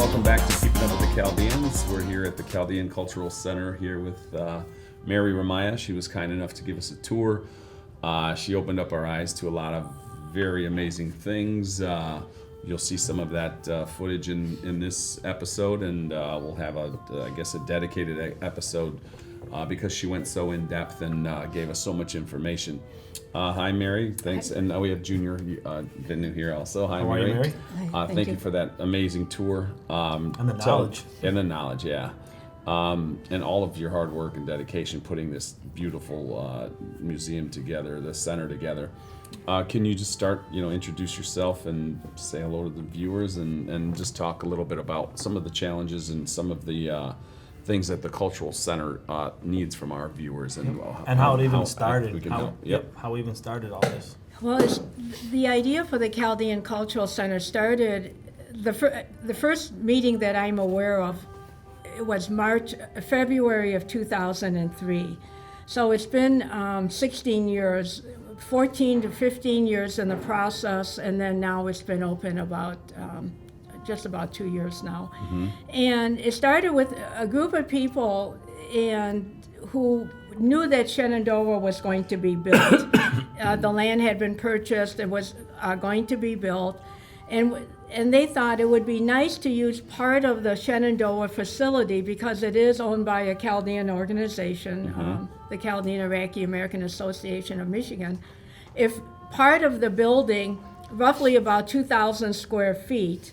welcome back to Keeping Up with the Chaldeans. We're here at the Chaldean Cultural Center here with Mary Romaya. She was kind enough to give us a tour. She opened up our eyes to a lot of very amazing things. You'll see some of that footage in this episode, and we'll have a dedicated episode because she went so in depth and gave us so much information. Hi, Mary. Thanks. Hi. And we have Junior Binno here also. Hi, Mary. Mary? Hi, thank you for that amazing tour. And the knowledge. And the knowledge, yeah. And all of your hard work and dedication putting this beautiful museum together, the center together. Can you just start, introduce yourself and say hello to the viewers and just talk a little bit about some of the challenges and some of the things that the Cultural Center needs from our viewers and how it even started. How we even started all this. Well, the idea for the Chaldean Cultural Center started, the first meeting that I'm aware of, it was February of 2003. So it's been 16 years, 14 to 15 years in the process, and then now it's been open just about 2 years now. Mm-hmm. And it started with a group of people who knew that Shenandoah was going to be built. The land had been purchased, it was going to be built, and they thought it would be nice to use part of the Shenandoah facility because it is owned by a Chaldean organization, mm-hmm. The Chaldean Iraqi American Association of Michigan. If part of the building, roughly about 2,000 square feet,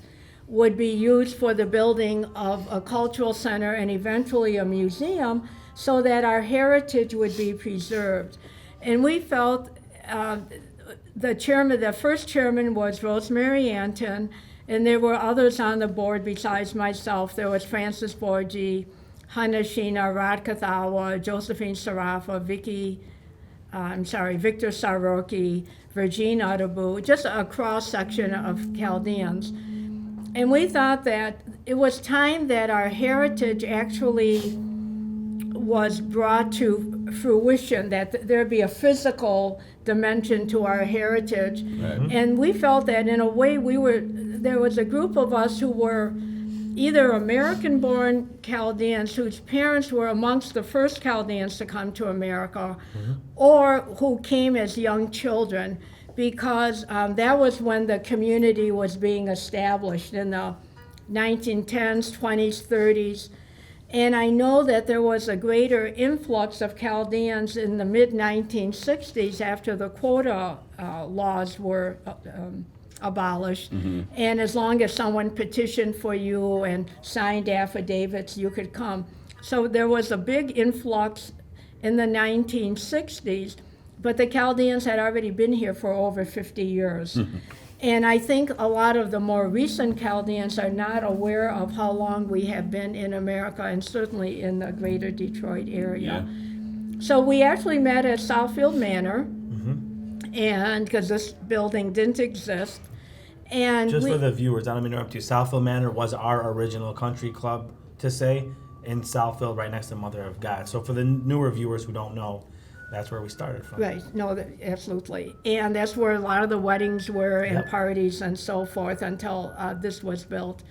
would be used for the building of a cultural center and eventually a museum so that our heritage would be preserved. And we felt the first chairman was Rosemary Anton, and there were others on the board besides myself. There was Francis Borgi, Hannah Sheena, Rod Kathawa, Josephine Sarafa, Victor Saroki, Virginia Adabu, just a cross-section of Chaldeans. And we thought that it was time that our heritage actually was brought to fruition, that there'd be a physical dimension to our heritage. Right. And we felt that in a way there was a group of us who were either American-born Chaldeans whose parents were amongst the first Chaldeans to come to America, mm-hmm. or who came as young children, because that was when the community was being established in the 1910s, 20s, 30s. And I know that there was a greater influx of Chaldeans in the mid-1960s after the quota laws were abolished. Mm-hmm. And as long as someone petitioned for you and signed affidavits, you could come. So there was a big influx in the 1960s, but the Chaldeans had already been here for over 50 years. Mm-hmm. And I think a lot of the more recent Chaldeans are not aware of how long we have been in America, and certainly in the greater Detroit area. Yeah. So we actually met at Southfield Manor, mm-hmm. and because this building didn't exist. And just for the viewers, I don't mean to interrupt you, Southfield Manor was our original country club, to say, in Southfield, right next to Mother of God. So for the newer viewers who don't know, that's where we started from. Right, no, absolutely. And that's where a lot of the weddings were and yep. parties and so forth until this was built.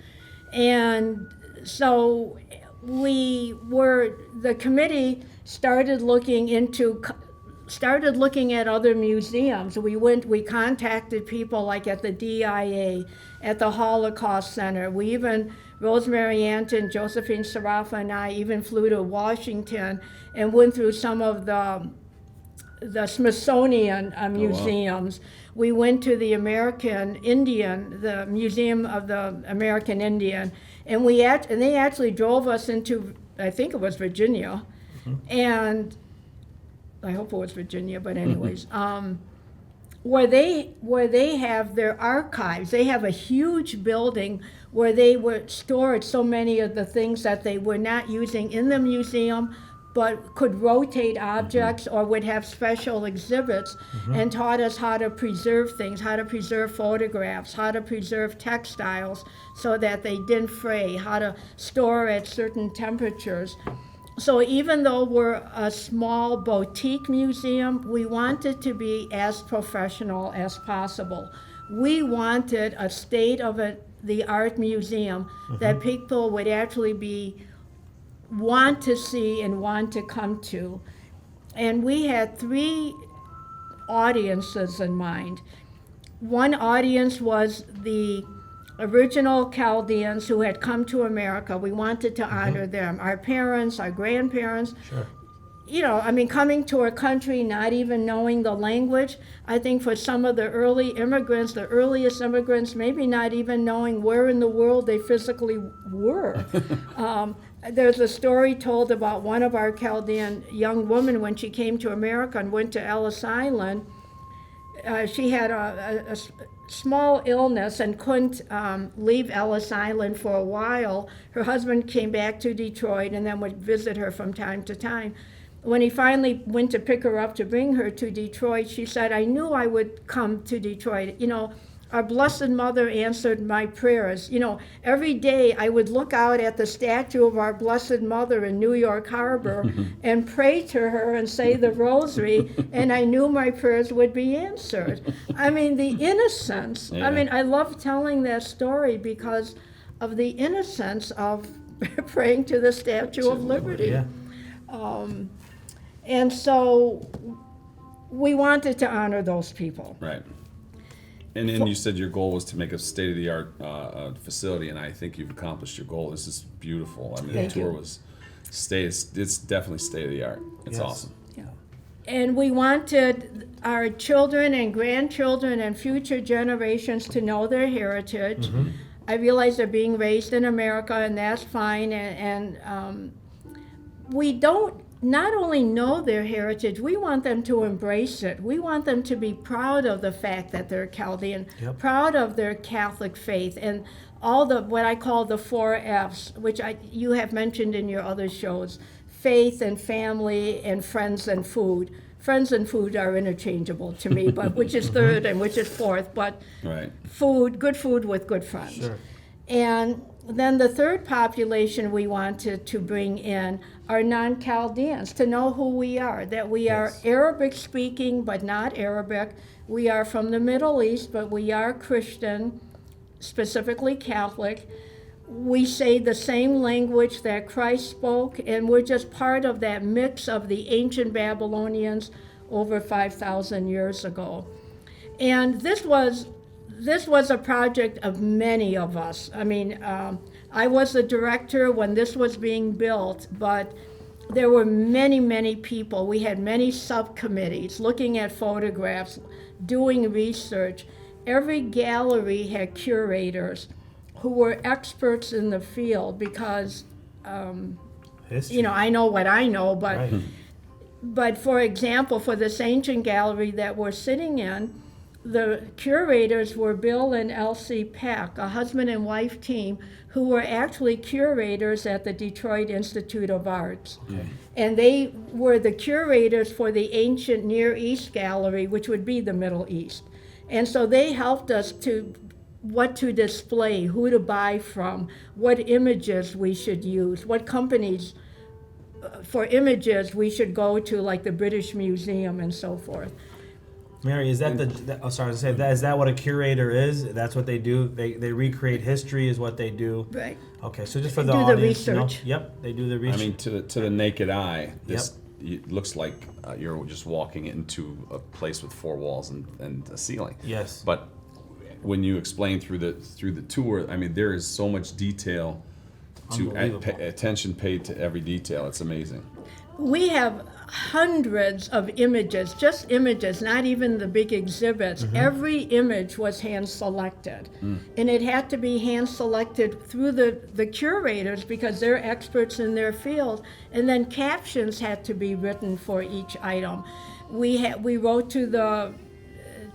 And so the committee started looking at other museums. We contacted people like at the DIA, at the Holocaust Center. Rosemary Anton, Josephine Sarafa, and I even flew to Washington and went through some of the Smithsonian museums. Oh, wow. We went to the American Indian, the Museum of the American Indian, and they actually drove us into, I think it was Virginia, mm-hmm. and I hope it was Virginia, but anyways, where they have their archives. They have a huge building where they would stored so many of the things that they were not using in the museum, but could rotate objects, mm-hmm. or would have special exhibits, mm-hmm. and taught us how to preserve things, how to preserve photographs, how to preserve textiles so that they didn't fray, how to store at certain temperatures. So even though we're a small boutique museum, we wanted to be as professional as possible. we wanted a state-of-the-art museum that people would actually want to see and want to come to. And we had 3 audiences in mind. One audience was the original Chaldeans who had come to America. We wanted to honor them, our parents, our grandparents. Sure. Coming to our country, not even knowing the language. I think for some of the early immigrants, the earliest immigrants, maybe not even knowing where in the world they physically were. There's a story told about one of our Chaldean young women when she came to America and went to Ellis Island. She had a small illness and couldn't leave Ellis Island for a while. Her husband came back to Detroit and then would visit her from time to time. When he finally went to pick her up to bring her to Detroit, she said, "I knew I would come to Detroit. Our Blessed Mother answered my prayers. Every day I would look out at the statue of our Blessed Mother in New York Harbor and pray to her and say the rosary, and I knew my prayers would be answered." The innocence. Yeah. I love telling that story because of the innocence of praying to the Statue of Liberty. Yeah. And so we wanted to honor those people. Right. And then you said your goal was to make a state-of-the-art facility, and I think you've accomplished your goal. This is beautiful. The Thank tour you. was it's definitely state-of-the-art. It's Yes. awesome. Yeah. And we wanted our children and grandchildren and future generations to know their heritage. I realize they're being raised in America, and that's fine. And we don't not only know their heritage, we want them to embrace it. We want them to be proud of the fact that they're Chaldean, Yep. proud of their Catholic faith, and all the what I call the 4 F's, which you have mentioned in your other shows: faith and family and friends and food. Friends and food are interchangeable to me, but which is third and which is fourth, but Right. good food with good friends. Sure. And then the third population we wanted to bring in are non-Chaldeans, to know who we are, that we are Yes. Arabic speaking but not Arabic. We are from the Middle East, but we are Christian, specifically Catholic. We say the same language that Christ spoke, and we're just part of that mix of the ancient Babylonians over 5,000 years ago. And this was a project of many of us. I was the director when this was being built, but there were many, many people. We had many subcommittees looking at photographs, doing research. Every gallery had curators who were experts in the field because, History. I know what I know, but Right. But for example, for this ancient gallery that we're sitting in, the curators were Bill and Elsie Peck, a husband and wife team, who were actually curators at the Detroit Institute of Arts. Okay. And they were the curators for the ancient Near East Gallery, which would be the Middle East. And so they helped us to what to display, who to buy from, what images we should use, what companies for images we should go to, like the British Museum and so forth. Mary, is that is that what a curator is? That's what they do. They recreate history, is what they do. Right. Okay, so just for the Do the audience, to know- research. Yep, they do the research. To the naked eye, this it looks like you're just walking into a place with 4 walls and a ceiling. Yes. But when you explain through the tour, there is so much detail to Unbelievable. attention paid to every detail. It's amazing. We have hundreds of images, just images, not even the big exhibits. Every image was hand selected. And it had to be hand selected through the curators because they're experts in their field. And then captions had to be written for each item. We wrote to the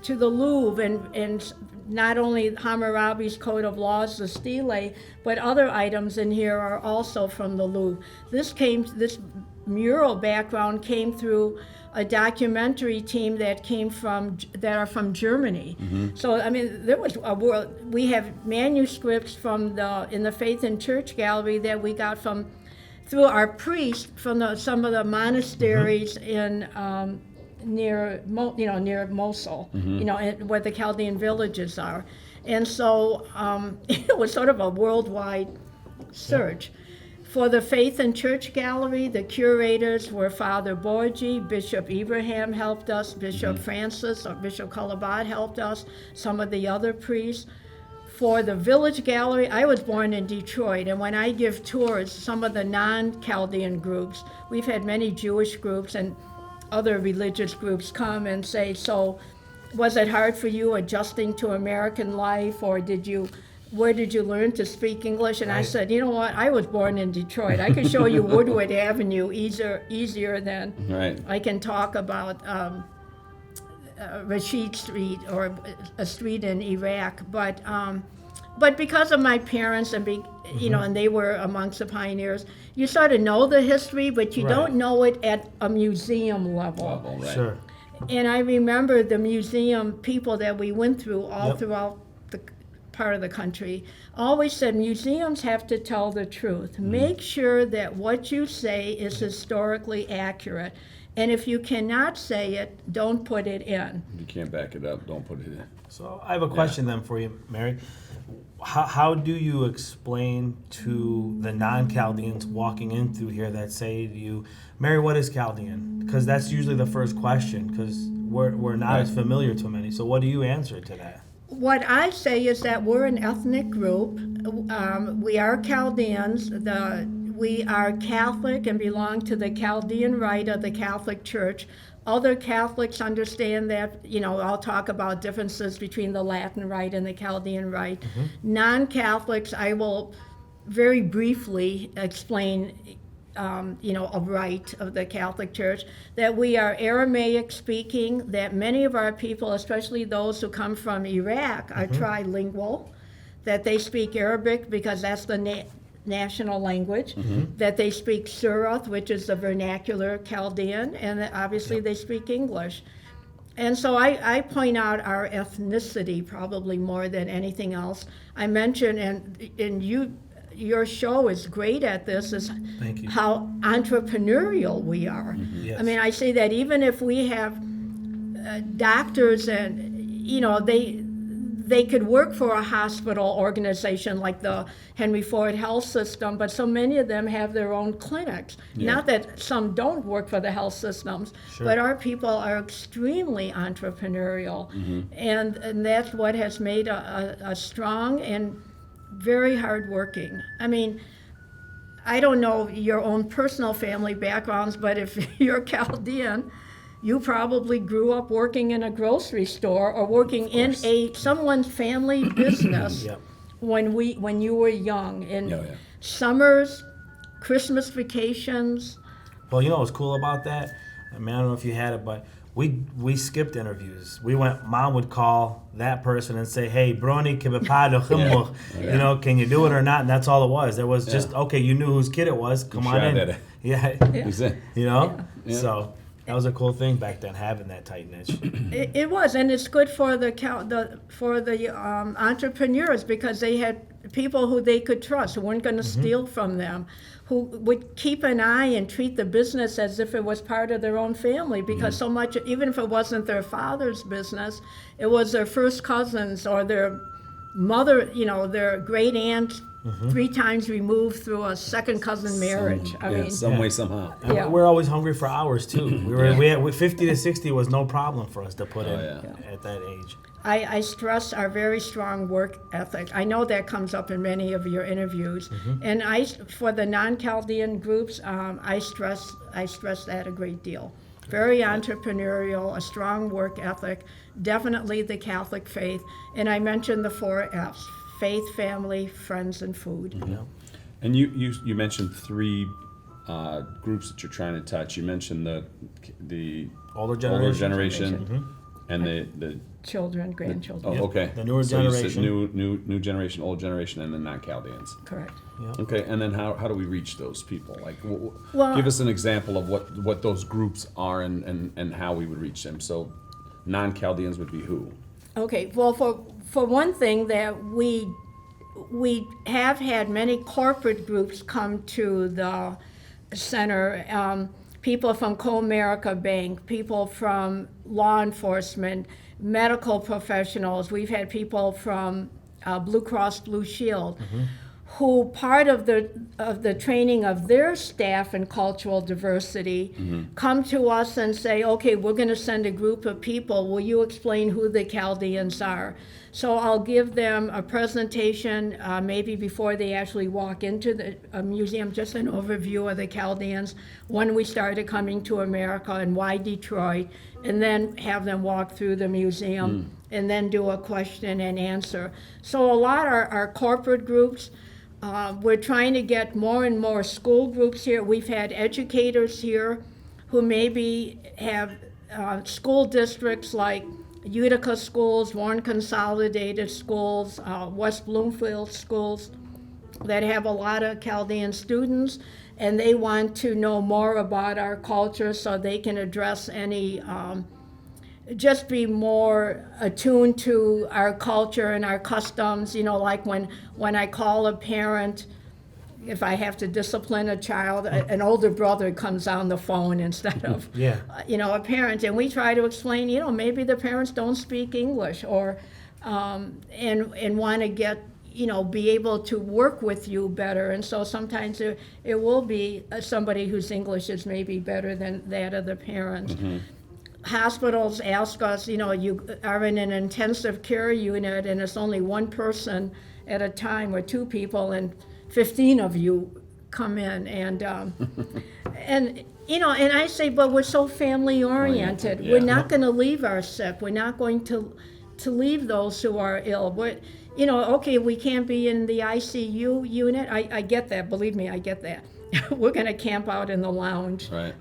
Louvre and not only Hammurabi's Code of Laws, the stele, but other items in here are also from the Louvre. This mural background came through a documentary team that are from Germany. So there was a world. We have manuscripts in the Faith and Church Gallery that we got through our priest from some of the monasteries in near Mosul, where the Chaldean villages are. And so it was sort of a worldwide search. For the Faith and Church Gallery, the curators were Father Borgi, Bishop Ibrahim helped us, Bishop Francis or Bishop Calabat helped us, some of the other priests. For the Village Gallery, I was born in Detroit, and when I give tours, some of the non-Chaldean groups, we've had many Jewish groups and other religious groups come and say, so was it hard for you adjusting to American life, or where did you learn to speak English? And I said, you know what, I was born in Detroit. I can show you Woodward Avenue easier than I can talk about Rashid Street or a street in Iraq. But because of my parents and and they were amongst the pioneers, you sort of know the history, but you don't know it at a museum level. Right. Sure. And I remember the museum people that we went through all throughout the part of the country always said museums have to tell the truth. Make sure that what you say is historically accurate. And if you cannot say it, don't put it in. You can't back it up. Don't put it in. So I have a question then for you, Mary. How do you explain to the non-Chaldeans walking in through here that say to you, Mary, what is Chaldean? Because that's usually the first question, because we're not as familiar to many. So what do you answer to that? What I say is that we're an ethnic group. We are Chaldeans. We are Catholic and belong to the Chaldean rite of the Catholic Church. Other Catholics understand that, I'll talk about differences between the Latin rite and the Chaldean rite. Non-Catholics, I will very briefly explain, a rite of the Catholic Church, that we are Aramaic speaking, that many of our people, especially those who come from Iraq, are trilingual, that they speak Arabic because that's the national language, that they speak Surath, which is the vernacular Chaldean, and that obviously they speak English. And so I point out our ethnicity probably more than anything else. I mentioned, and your show is great at this, is Thank you. how entrepreneurial we are. Yes. I mean, I say that even if we have doctors and, they could work for a hospital organization like the Henry Ford Health System, but so many of them have their own clinics. Yeah. Not that some don't work for the health systems, but our people are extremely entrepreneurial. And that's what has made a strong and very hardworking. I mean, I don't know your own personal family backgrounds, but if you're Chaldean, you probably grew up working in a grocery store or working in someone's family business when you were young. In summers, Christmas vacations. Well, you know what's cool about that? I mean, I don't know if you had it, but we skipped interviews. Mom would call that person and say, hey, Brony kibapado chimmuch, can you do it or not? And that's all it was. There was just, okay, you knew whose kid it was. Come on in. So that was a cool thing back then, having that tight niche. It was, and it's good for the entrepreneurs because they had people who they could trust, who weren't going to steal from them, who would keep an eye and treat the business as if it was part of their own family, because so much, even if it wasn't their father's business, it was their first cousins or their mother, their great aunt 3 times removed through a second cousin marriage. Some way, somehow. And we're always hungry for hours too. We had 50 to 60 was no problem for us to put in at that age. I stress our very strong work ethic. I know that comes up in many of your interviews, and for the non-Chaldean groups, I stress that a great deal. Very entrepreneurial, a strong work ethic, definitely the Catholic faith, and I mentioned the 4 F's: faith, family, friends, and food. And you mentioned 3 groups that you're trying to touch. You mentioned the Older generation and the children, grandchildren. Oh, okay. The newer so generation. You said new generation, old generation, and the non-Chaldeans. Correct. Okay, and then how do we reach those people? Like, Well, give us an example of what those groups are and how we would reach them. So, non-Chaldeans would be who? Okay, well, for one thing, that we have had many corporate groups come to the center. people from Co-America Bank, people from law enforcement, medical professionals. We've had people from Blue Cross Blue Shield, who part of the training of their staff in cultural diversity come to us and say, okay, we're going to send a group of people. Will you explain who the Chaldeans are? So I'll give them a presentation, maybe before they actually walk into the museum, just an overview of the Chaldeans, when we started coming to America and why Detroit, and then have them walk through the museum and then do a question and answer. So a lot are corporate groups. We're trying to get more and more school groups here. We've had educators here who maybe have school districts like Utica schools, Warren Consolidated schools, West Bloomfield schools that have a lot of Chaldean students, and they want to know more about our culture so they can address any, just be more attuned to our culture and our customs. You know, like when I call a parent, if I have to discipline a child, an older brother comes on the phone instead of, a parent. And we try to explain, maybe the parents don't speak English or, and want to get, be able to work with you better. And so sometimes it will be somebody whose English is maybe better than that of the parent. Hospitals ask us, you are in an intensive care unit and it's only one person at a time or two people, and 15 of you come in, and and I say, but we're so family oriented. We're not going to leave our sick. We're not going to leave those who are ill. But okay, we can't be in the ICU unit. I get that. Believe me, I get that. We're going to camp out in the lounge. Right.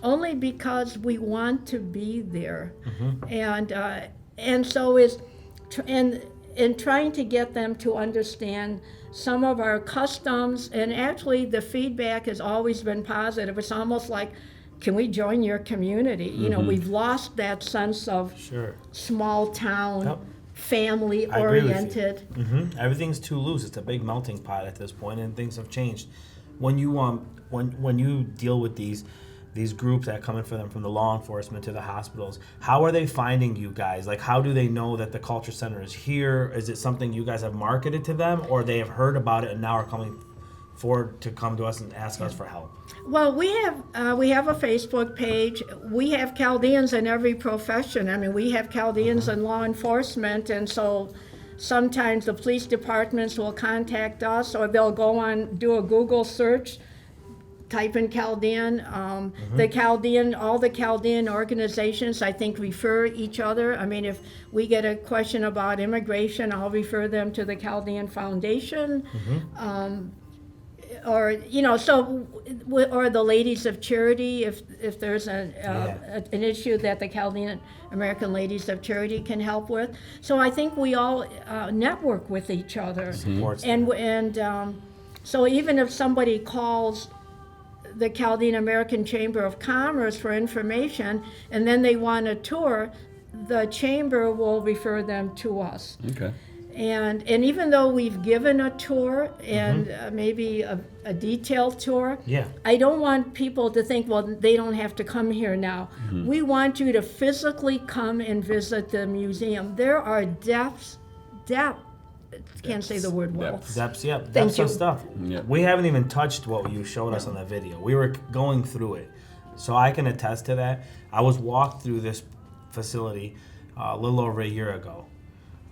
Only because we want to be there, and so is and trying to get them to understand some of our customs. And actually the feedback has always been positive. It's almost like, can we join your community? We've lost that sense of small town, family oriented. Everything's too loose. It's a big melting pot at this point, and things have changed. When you when you deal with these groups that come in for them, from the law enforcement to the hospitals, how are they finding you guys? Like, how do they know that the Culture Center is here? Is it something you guys have marketed to them, or they have heard about it and now are coming forward to come to us and ask us for help? Well, we have a Facebook page. We have Chaldeans in every profession. I mean, we have Chaldeans in law enforcement, and so sometimes the police departments will contact us, or they'll go on, do a Google search, type in Chaldean. All the Chaldean organizations, I think, refer each other. I mean, if we get a question about immigration, I'll refer them to the Chaldean Foundation, or the Ladies of Charity, if there's an issue that the Chaldean American Ladies of Charity can help with. So I think we all network with each other, so even if somebody calls the Chaldean American Chamber of Commerce for information, and then they want a tour, the chamber will refer them to us. Okay. And even though we've given a tour and maybe a detailed tour, I don't want people to think, well, they don't have to come here now. We want you to physically come and visit the museum. There are depths, can't say the word well. Depths Thank you. of stuff. Yep. We haven't even touched what you showed us on that video. We were going through it. So I can attest to that. I was walked through this facility a little over a year ago.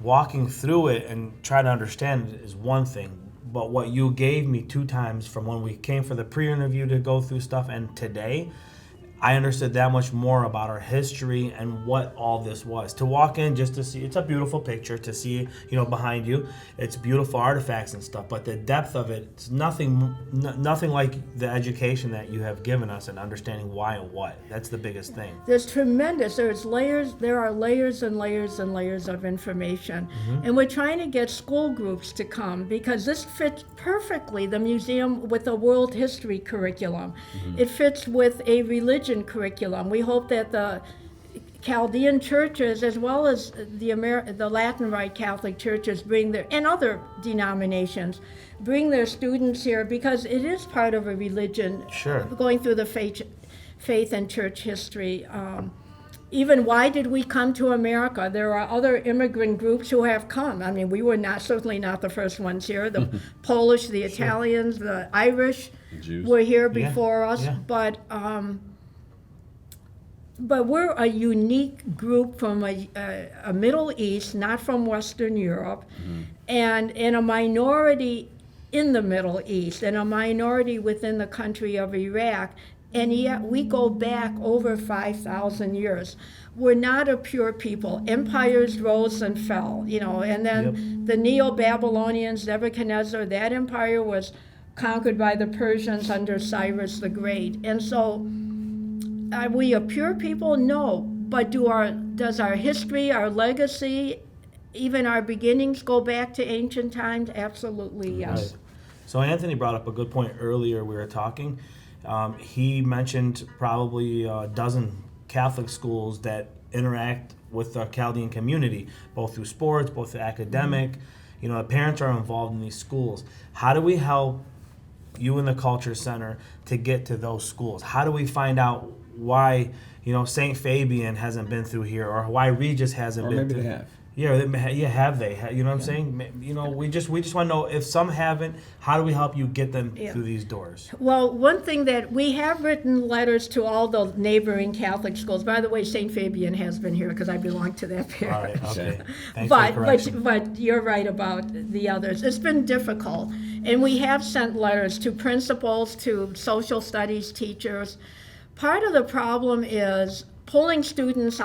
Walking through it and trying to understand it is one thing, but what you gave me 2 times, from when we came for the pre-interview to go through stuff and today, I understood that much more about our history and what all this was. To walk in just to see, it's a beautiful picture to see, behind you. It's beautiful artifacts and stuff, but the depth of it, it's nothing like the education that you have given us and understanding why and what. That's the biggest thing. There's tremendous, there are layers and layers and layers of information. And we're trying to get school groups to come, because this fits perfectly the museum with a world history curriculum. It fits with a religion curriculum. We hope that the Chaldean churches, as well as the Latin Rite Catholic churches, and other denominations, bring their students here, because it is part of a religion. Sure. Going through the faith. faith and church history. Even why did we come to America? There are other immigrant groups who have come. I mean, we were certainly not the first ones here. The Polish, the Italians, the Irish Jews. were here Yeah, before us. yeah. But we're a unique group from a Middle East, not from Western Europe, and a minority in the Middle East, and a minority within the country of Iraq. And yet we go back over 5,000 years. We're not a pure people. Empires rose and fell, and then the Neo-Babylonians, Nebuchadnezzar, that empire was conquered by the Persians under Cyrus the Great. And so, are we a pure people? No. But does our history, our legacy, even our beginnings go back to ancient times? Absolutely, yes. Right. So Anthony brought up a good point earlier. We were talking. He mentioned probably a dozen Catholic schools that interact with the Chaldean community, both through sports, both through academic. The parents are involved in these schools. How do we help you in the Culture Center to get to those schools? How do we find out why, St. Fabian hasn't been through here, or why Regis hasn't Or been maybe through? they have. Yeah, have they? You know what I'm saying? We just want to know if some haven't. How do we help you get them through these doors? Well, one thing that we have written letters to all the neighboring Catholic schools. By the way, St. Fabian has been here because I belong to that parish. All right, okay. Thanks for the correction. But you're right about the others. It's been difficult, and we have sent letters to principals, to social studies teachers. Part of the problem is pulling students,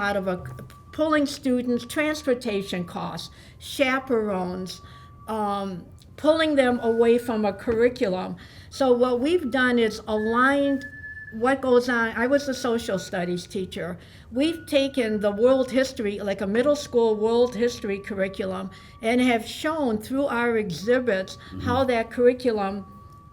transportation costs, chaperones, pulling them away from a curriculum. So what we've done is aligned what goes on. I was a social studies teacher. We've taken the world history, like a middle school world history curriculum, and have shown through our exhibits how that curriculum,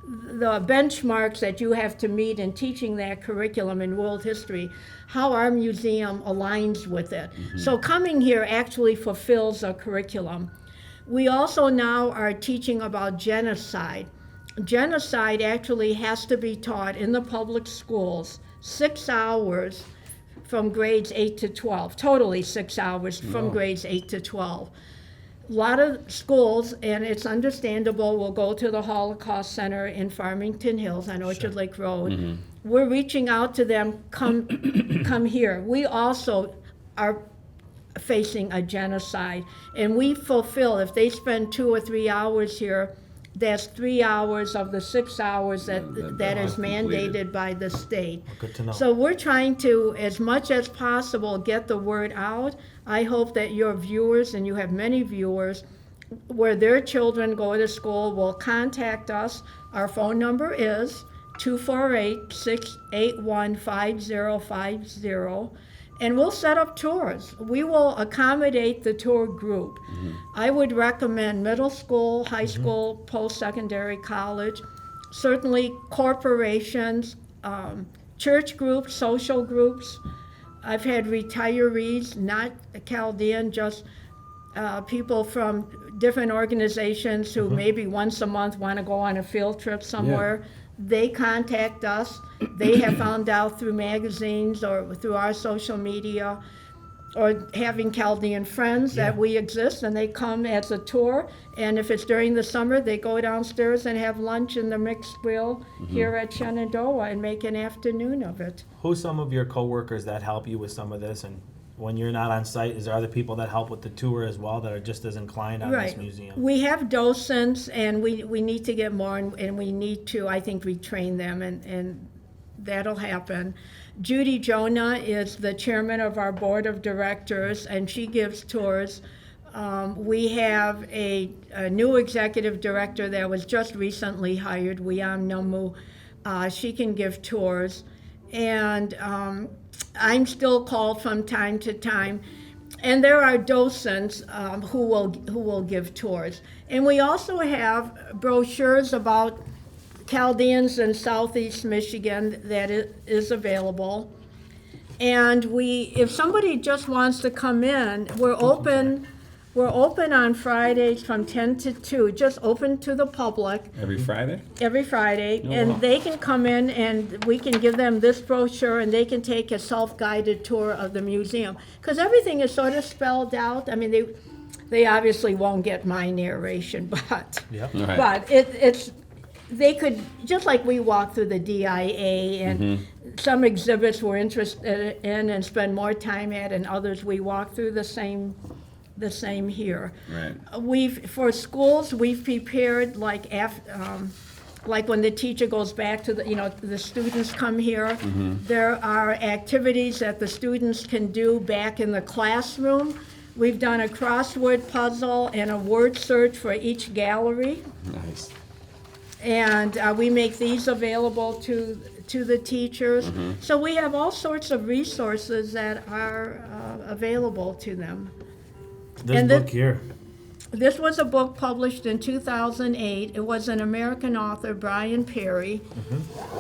the benchmarks that you have to meet in teaching that curriculum in world history, how our museum aligns with it. So coming here actually fulfills a curriculum. We also now are teaching about genocide. Genocide actually has to be taught in the public schools 6 hours from grades 8 to 12, totally 6 hours from grades 8 to 12. A lot of schools, and it's understandable, will go to the Holocaust Center in Farmington Hills on Orchard Lake Road. We're reaching out to them, come here. We also are facing a genocide, and we fulfill, if they spend 2 or 3 hours here, that's 3 hours of the 6 hours that is mandated by the state. Good to know. So we're trying to, as much as possible, get the word out. I hope that your viewers, and you have many viewers, where their children go to school will contact us. Our phone number is 248-681-5050, and we'll set up tours. We will accommodate the tour group. I would recommend middle school, high school, post-secondary, college, certainly corporations, church groups, social groups. I've had retirees, not Chaldean, just people from different organizations who maybe once a month want to go on a field trip somewhere. They contact us. They have found out through magazines or through our social media, or having Chaldean friends that we exist, and they come as a tour. And if it's during the summer, they go downstairs and have lunch in the mixed grill here at Shenandoah and make an afternoon of it. Who's some of your coworkers that help you with some of this? And when you're not on site, is there other people that help with the tour as well that are just as inclined on this museum? We have docents, and we need to get more, and we need to, I think, retrain them, and that'll happen. Judy Jonah is the chairman of our board of directors, and she gives tours. We have a new executive director that was just recently hired, Wiam Namu. She can give tours. And I'm still called from time to time. And there are docents who will give tours. And we also have brochures about Chaldeans in Southeast Michigan that is available. And if somebody just wants to come in, we're open We're open on Fridays from 10 to 2, just open to the public Every Friday? every Friday. Oh, And wow. they can come in and we can give them this brochure and they can take a self-guided tour of the museum. Because everything is sort of spelled out. I mean, they obviously won't get my narration, but, Yep. All right. but it's, they could, just like we walk through the DIA and some exhibits we're interested in and spend more time at, and others we walk through the same here. Right. For schools, we've prepared like when the teacher goes back to the students come here. There are activities that the students can do back in the classroom. We've done a crossword puzzle and a word search for each gallery. Nice. And we make these available to the teachers. So we have all sorts of resources that are available to them. This And book here. This was a book published in 2008. It was an American author, Brian Perry,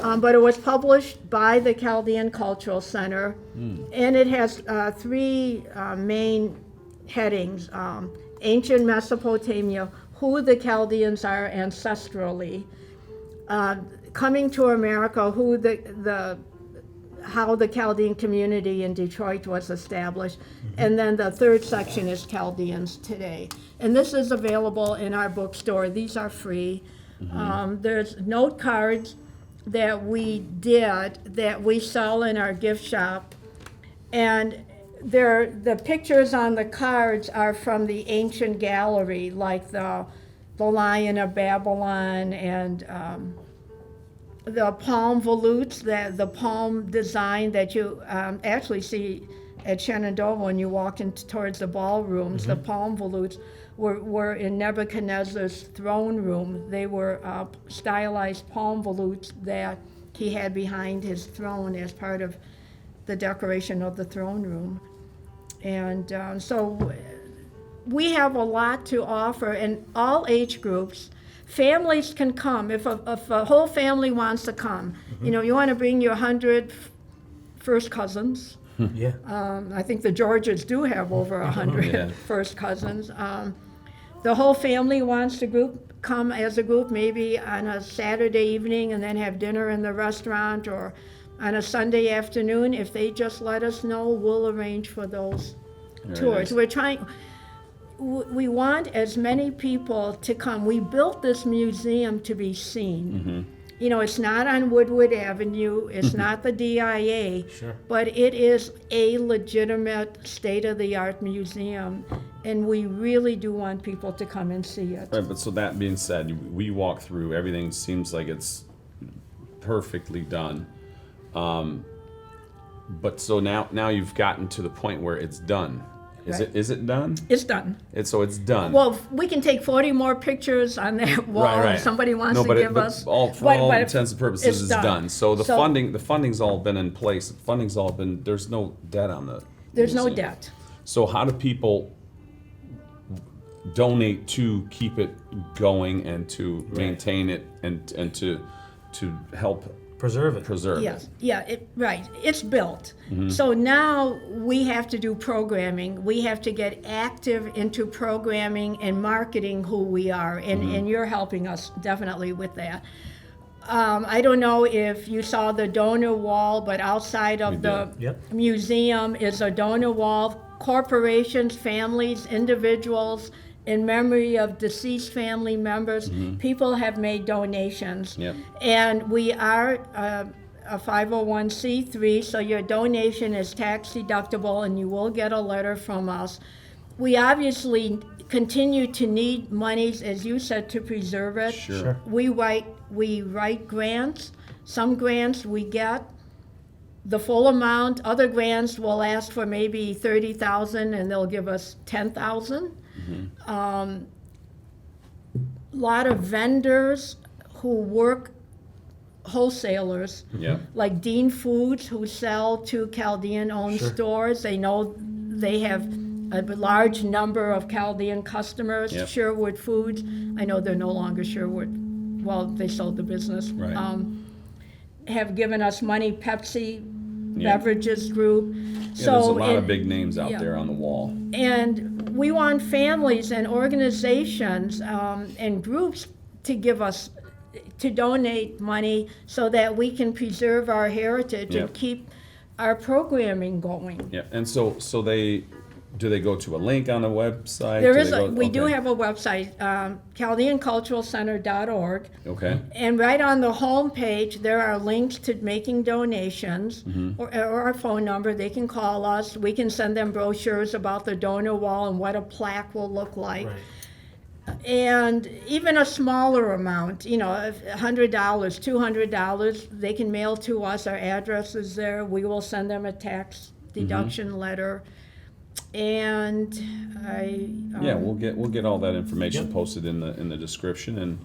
but it was published by the Chaldean Cultural Center, and it has three main headings: Ancient Mesopotamia, who the Chaldeans are ancestrally, coming to America, how the Chaldean community in Detroit was established, and then the third section is Chaldeans today. And this is available in our bookstore. These are free. There's note cards that we sell in our gift shop, and the pictures on the cards are from the ancient gallery, like the Lion of Babylon and the palm volutes, the palm design that you actually see at Shenandoah when you walk towards the ballrooms. The palm volutes were in Nebuchadnezzar's throne room. They were stylized palm volutes that he had behind his throne as part of the decoration of the throne room. And so we have a lot to offer, and all age groups. Families can come if a whole family wants to come. You want to bring your 100 first cousins. Yeah. I think the Georges do have over 100 Yeah. first cousins. The whole family wants to come as a group, maybe on a Saturday evening and then have dinner in the restaurant, or on a Sunday afternoon. If they just let us know, we'll arrange for those tours. Nice. We want as many people to come. We built this museum to be seen. It's not on Woodward Avenue, it's not the DIA, Sure. but it is a legitimate state-of-the-art museum, and we really do want people to come and see it. Right, but so that being said, we walk through, everything seems like it's perfectly done. But so now you've gotten to the point where it's done. Right. Is it done? It's done. So it's done. Well, we can take 40 more pictures on that wall right. if somebody wants No, to but give us. for all but intents and purposes, it's it's done. done. So the So- funding's all been in place. There's no debt on the. There's no museum. debt. So how do people donate to keep it going and to maintain it and to help Preserve it. preserve Yes, it? yeah, right. It's built. So now we have to do programming. We have to get active into programming and marketing who we are, and you're helping us definitely with that. I don't know if you saw the donor wall, but outside of the Yep. museum is a donor wall. Corporations, families, individuals, in memory of deceased family members, people have made donations. Yep. And we are a 501c3, so your donation is tax deductible and you will get a letter from us. We obviously continue to need monies, as you said, to preserve it. Sure. We write grants. Some grants we get the full amount. Other grants will ask for maybe 30,000 and they'll give us 10,000. Lot of vendors who work, wholesalers, Yep. like Dean Foods, who sell to Chaldean-owned stores. They know they have a large number of Chaldean customers. Yep. Sherwood Foods, I know they're no longer Sherwood. Well, they sold the business. Right. Have given us money. Pepsi beverages group. Yeah, there's a lot of it- big names out yeah. there on the wall. And we want families and organizations and groups to give us, to donate money so that we can preserve our heritage Yeah. and keep our programming going. Yeah, and so do they go to a link on the website? There Do is they we do okay. have a website, ChaldeanCulturalCenter.org. Okay. And right on the home page, there are links to making donations or our phone number. They can call us. We can send them brochures about the donor wall and what a plaque will look like. Right. And even a smaller amount, $100, $200, they can mail to us. Our address is there. We will send them a tax deduction letter. And Yeah, we'll get all that information Yep. posted in the description,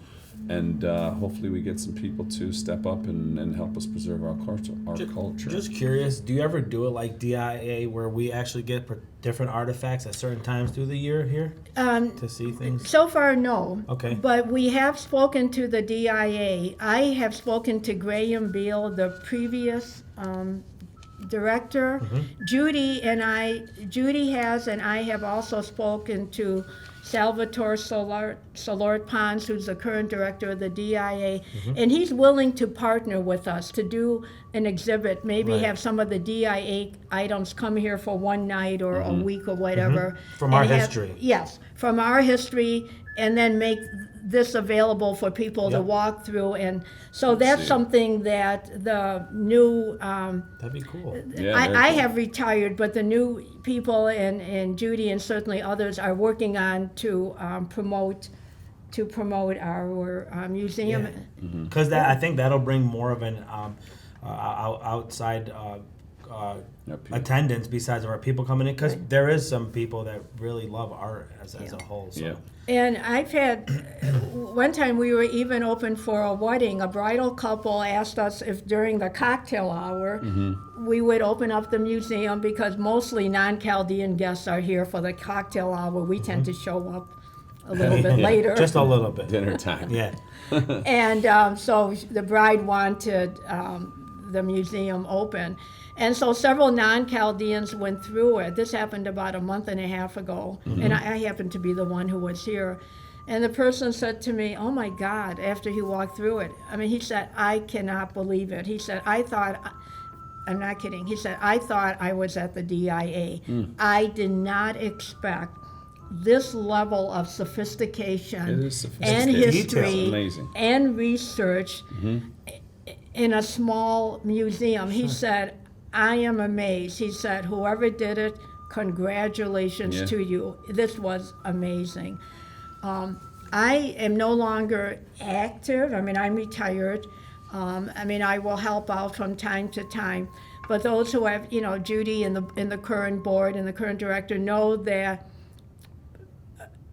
and hopefully we get some people to step up and help us preserve our culture. Just curious, do you ever do it like DIA where we actually get different artifacts at certain times through the year here to see things? so far, no. Okay. But we have spoken to the DIA. I have spoken to Graham Beal, the previous director. Judy has, and I have also spoken to Salvatore Solort Pons, who's the current director of the DIA, and he's willing to partner with us to do an exhibit, maybe Right. have some of the DIA items come here for one night or a week or whatever. From our and have- history. Yes, from our history, and then make this available for people to Yep. walk through. And so that's see. something that the new That'd be cool. Yeah, very I cool. have retired, but the new people and Judy and certainly others are working on to promote our museum. Because I think that'll bring more of an outside Yep. attendance besides our people coming in. Because there is some people that really love art as a whole. So. Yeah. And I've had, one time we were even open for a wedding. A bridal couple asked us if during the cocktail hour we would open up the museum because mostly non-Chaldean guests are here for the cocktail hour. We tend to show up a little bit later. Just a little bit. Dinner time. Yeah. And so the bride wanted the museum open. And so several non-Chaldeans went through it. This happened about a month and a half ago. And I happened to be the one who was here. And the person said to me, "Oh my God," after he walked through it. I mean, he said, "I cannot believe it." He said, I'm not kidding. He said, "I thought I was at the DIA. I did not expect this level of sophistication It is and sophisticated. history It's amazing. and research in a small museum." He said, "I am amazed." He said, "Whoever did it, congratulations Yeah. to you. This was amazing." I am no longer active. I mean, I'm retired. I will help out from time to time. But those who have, Judy and the current board and the current director know that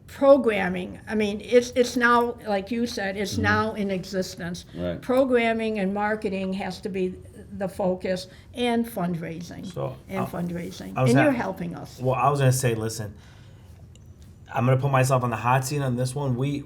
programming, it's now, like you said, it's now in existence. Right. Programming and marketing has to be the focus, and fundraising. So, fundraising. I was And at- you're helping us. Well, I was gonna say, listen, I'm gonna put myself on the hot seat on this one. We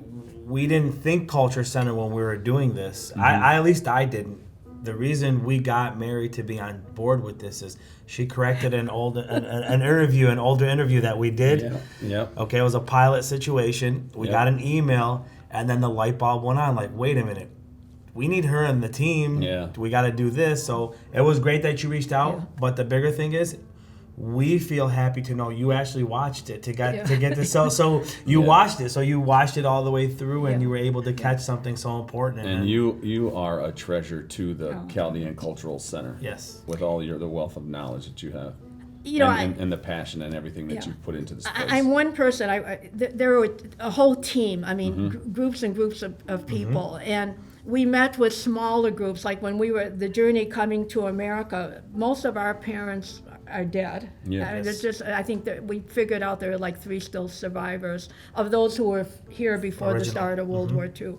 didn't think Culture Center when we were doing this. At least I didn't. The reason we got Mary to be on board with this is she corrected an older interview that we did. Yeah. Yep. Okay, it was a pilot situation. We Yep. got an email, and then the light bulb went on. Like, wait a minute, we need her in the team. Yeah. We got to do this. So it was great that you reached out. Yeah. But the bigger thing is, we feel happy to know you actually watched it to get Yeah. this. So you Yeah. watched it. So you watched it all the way through, and Yeah. you were able to catch something so important. And you are a treasure to the Oh. Chaldean Cultural Center. Yes. With all the wealth of knowledge that you have. You know, and the passion and everything that Yeah. you've put into the space. I'm one person. There were a whole team. Groups and groups of people, and we met with smaller groups. Like when we were the journey coming to America, most of our parents are dead. Yeah. There's just I think that we figured out there are like 3 still survivors of those who were here before the Original. start of World War II.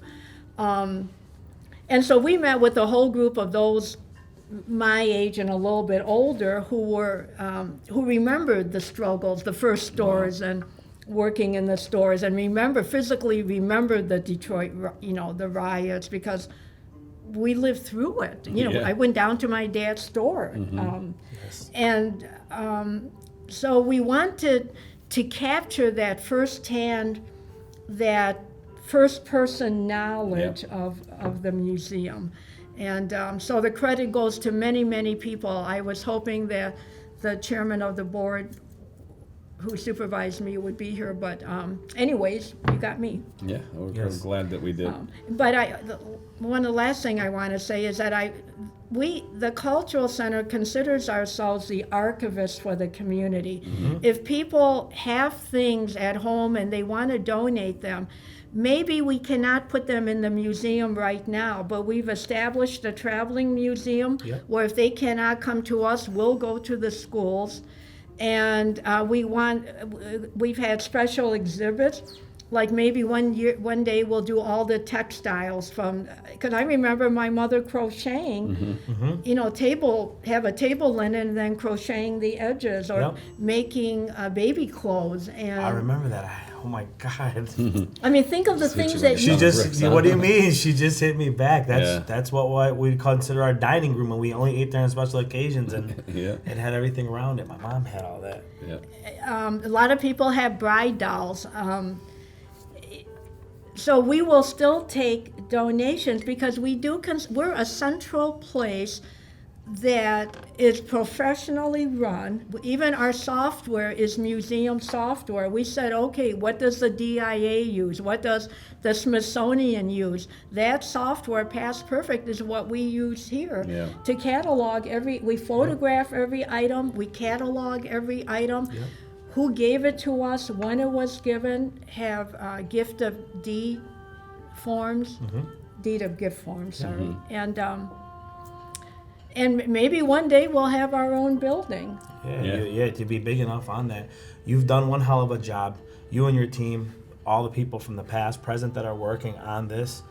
And so we met with a whole group of those my age and a little bit older who remembered the struggles, the first stores, and working in the stores, and physically remembered the Detroit, the riots, because we lived through it. You know, Yeah. I went down to my dad's store. Yes. And so we wanted to capture that firsthand, that first-person knowledge of the museum. And so the credit goes to many, many people. I was hoping that the chairman of the board who supervised me would be here, but anyways, you got me. Yeah, we're Yes. glad that we did. But one of the last thing I want to say is that the Cultural Center considers ourselves the archivists for the community. If people have things at home and they want to donate them, maybe we cannot put them in the museum right now, but we've established a traveling museum where if they cannot come to us, we'll go to the schools. And we've had special exhibits. Like maybe one day we'll do all the textiles because I remember my mother crocheting, you know, have a table linen and then crocheting the edges or making baby clothes. And I remember that. Oh my God. I mean, think of the things that She you. just, what do you mean? She just hit me back. That's what we consider our dining room, and we only ate there on special occasions, and it had everything around it. My mom had all that. Yeah. A lot of people have bride dolls. So we will still take donations because we're a central place that is professionally run. Even our software is museum software. We said, okay, what does the DIA use? What does the Smithsonian use? That software, Past Perfect, is what we use here to catalog we photograph every item, we catalog every item. Who gave it to us, when it was given, have gift of deed forms, deed of gift forms, sorry. And maybe one day we'll have our own building. To be big enough on that. You've done one hell of a job. You and your team, all the people from the past, present that are working on this.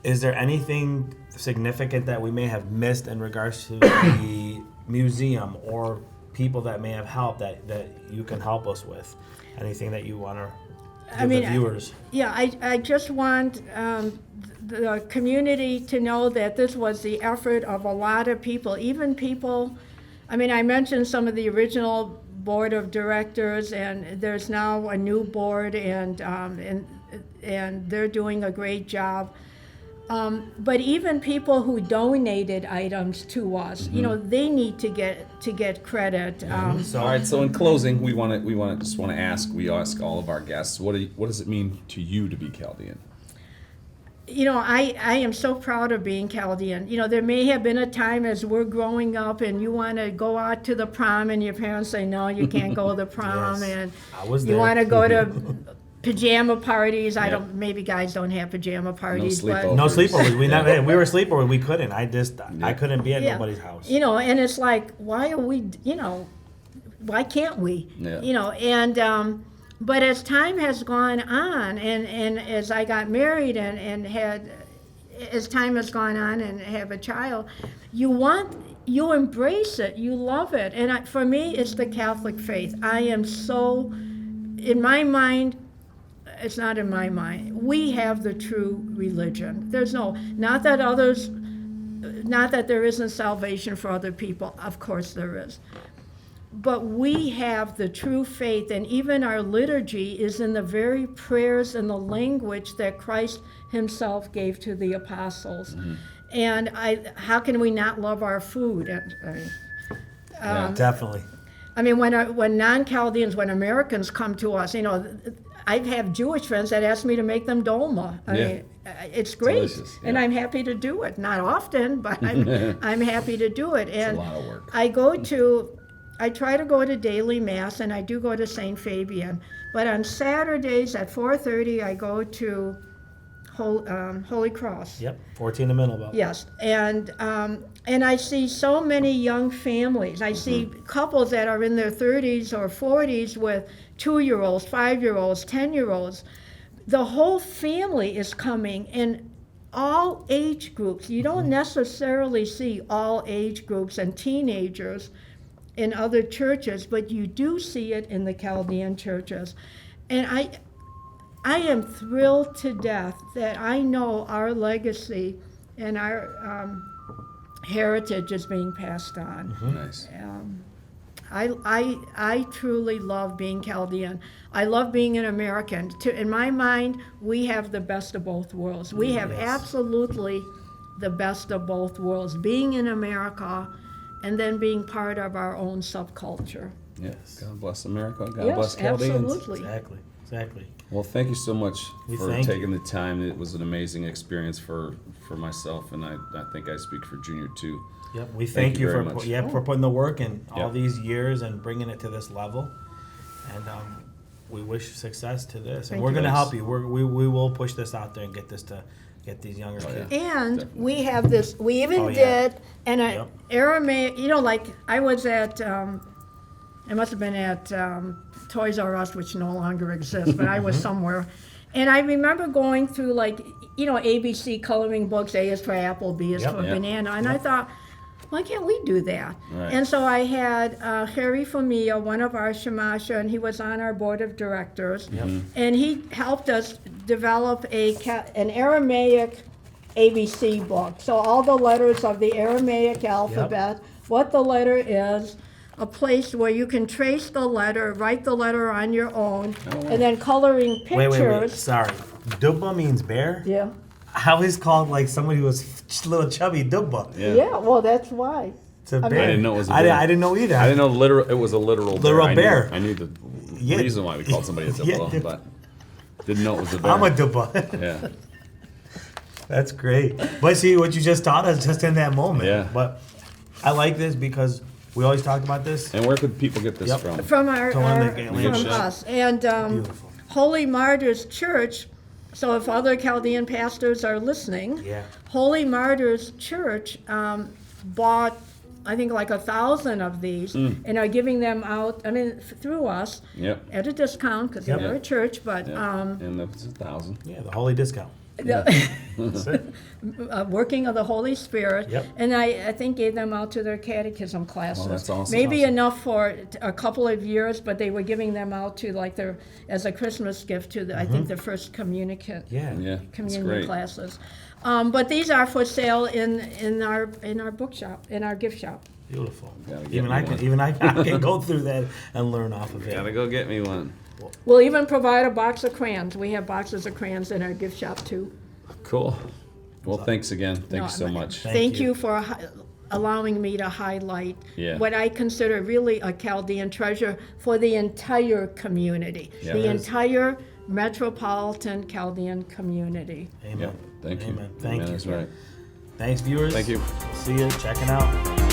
Is there anything significant that we may have missed in regards to the museum or people that may have helped that you can help us with? Anything that you want to give the viewers? I just want the community to know that this was the effort of a lot of people, even people. I mentioned some of the original board of directors, and there's now a new board, and they're doing a great job. But even people who donated items to us, you know, they need to get credit. All right. So in closing, we ask all of our guests, what does it mean to you to be Chaldean? You know, I am so proud of being Chaldean. You know, there may have been a time as we're growing up and you want to go out to the prom and your parents say, no, you can't go to the prom. And I was you there. want to go to pajama parties. Maybe guys don't have pajama parties. No sleepovers. We were sleepovers. We couldn't. I couldn't be at nobody's house. You know, and it's like, why are we, you know, why can't we? Yeah. You know, and but as time has gone on, and as I got married as time has gone on and have a child, you embrace it, you love it. And for me, it's the Catholic faith. I am so, in my mind, it's not in my mind, we have the true religion. Not that there isn't salvation for other people, of course there is. But we have the true faith, and even our liturgy is in the very prayers and the language that Christ himself gave to the apostles. And how can we not love our food? Definitely. When non-Chaldeans, when Americans come to us, you know, I have Jewish friends that ask me to make them dolma. It's great, delicious, and I'm happy to do it. Not often, but I'm happy to do it. And It's a lot of work. I try to go to daily mass, and I do go to St. Fabian. But on Saturdays at 4:30, I go to Holy Cross. Yep, 14 in the middle about. Yes, and I see so many young families. I see couples that are in their 30s or 40s with 2-year-olds, 5-year-olds, 10-year-olds. The whole family is coming in all age groups. You don't necessarily see all age groups and teenagers in other churches, but you do see it in the Chaldean churches. And I am thrilled to death that I know our legacy and our heritage is being passed on. Nice. I truly love being Chaldean. I love being an American. In my mind, we have the best of both worlds. We have absolutely the best of both worlds. Being in America and then being part of our own subculture. Yes. God bless America. God Yes, bless Chaldeans. absolutely. Exactly. Well, thank you so much for thank taking the time. It was an amazing experience for myself, and I think I speak for Junior too. Yep, we Thank thank you you very for much. for putting the work in all Yep. these years and bringing it to this level, and we wish success to this. Thank And we're you. going to Thanks. help you. We will push this out there and get these younger Oh, yeah. kids. And Definitely. we have this, we even Oh, yeah. did an Yep. Aramaic, like I was at, I must have been at Toys R Us, which no longer exists, but I was somewhere. And I remember going through ABC coloring books, A is for apple, B is Yep. for Yep. banana. And I thought, why can't we do that? Right. And so I had Harry Famia, one of our shamasha, and he was on our board of directors. And he helped us develop an Aramaic ABC book. So all the letters of the Aramaic alphabet, what the letter is, a place where you can trace the letter, write the letter on your own, and then coloring pictures. Wait. Sorry. Dubba means bear? Yeah. I always called like somebody who was little chubby Dubba. Yeah, well, that's why. It's a I bear. didn't know it was a I bear. I didn't know either. I didn't know it was a literal bear. Literal bear. I knew the Yeah. reason why we called somebody a Yeah. Dubba, but didn't know it was a bear. I'm a Dubba. Yeah. That's great. But see, what you just taught us just in that moment. Yeah. But I like this because we always talk about this. And where could people get this Yep. from? From our, Chaldean from Cultural us. And Beautiful. Holy Martyrs Church, so if other Chaldean pastors are listening, Yeah. Holy Martyrs Church bought, I think, like 1,000 of these and are giving them out, through us Yep. at a discount because Yep. they're a church, but Yeah. And it's 1,000. Yeah, the holy discount. That's it. working of the Holy Spirit. Yep. And I think gave them out to their catechism classes. that's awesome. Maybe Awesome. enough for a couple of years, but they were giving them out to as a Christmas gift to I think the first communicant. Yeah. Yeah. That's Communion great. classes. But these are for sale in our bookshop, in our gift shop. Beautiful. Gotta get Even me I one. can I can go through that and learn off of it. Gotta go get me one. We'll even provide a box of crayons. We have boxes of crayons in our gift shop too. Cool. Well, thanks again. Thank No, you so much. Thank you. you for allowing me to highlight Yeah. what I consider really a Chaldean treasure for the entire community, Yeah. the It is. entire metropolitan Chaldean community. Amen. Yep. Thank you. Amen. Thank Amen, you. That's right. Thanks, viewers. Thank you. See you. Checking out.